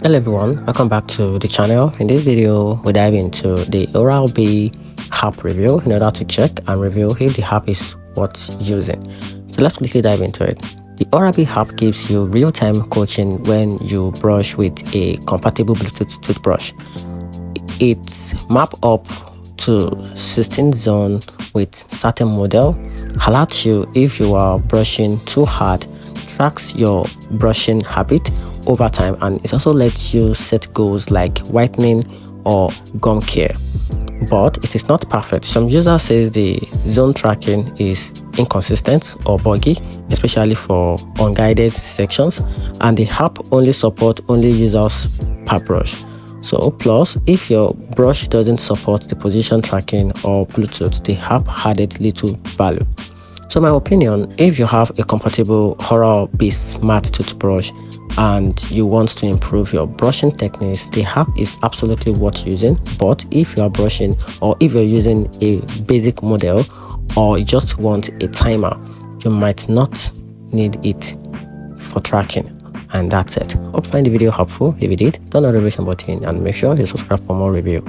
Hello everyone, welcome back to the channel. In this video, we dive into the Oral-B app review in order to check and review if the app is worth using. So let's quickly dive into it. The Oral-B app gives you real-time coaching when you brush with a compatible Bluetooth toothbrush. It's mapped up to 16 zone with certain model, alerts you if you are brushing too hard, tracks your brushing habit over time, and it also lets you set goals like whitening or gum care. But it is not perfect. Some users say the zone tracking is inconsistent or buggy, especially for unguided sections, and the app only supports users per brush. So plus, if your brush doesn't support the position tracking or Bluetooth, the app added little value. So my opinion, if you have a compatible Oral-B smart toothbrush and you want to improve your brushing techniques, the app is absolutely worth using. But if you are brushing or if you're using a basic model or you just want a timer, you might not need it for tracking. And that's it. Hope you find the video helpful. If you did, turn on the notification button and make sure you subscribe for more review.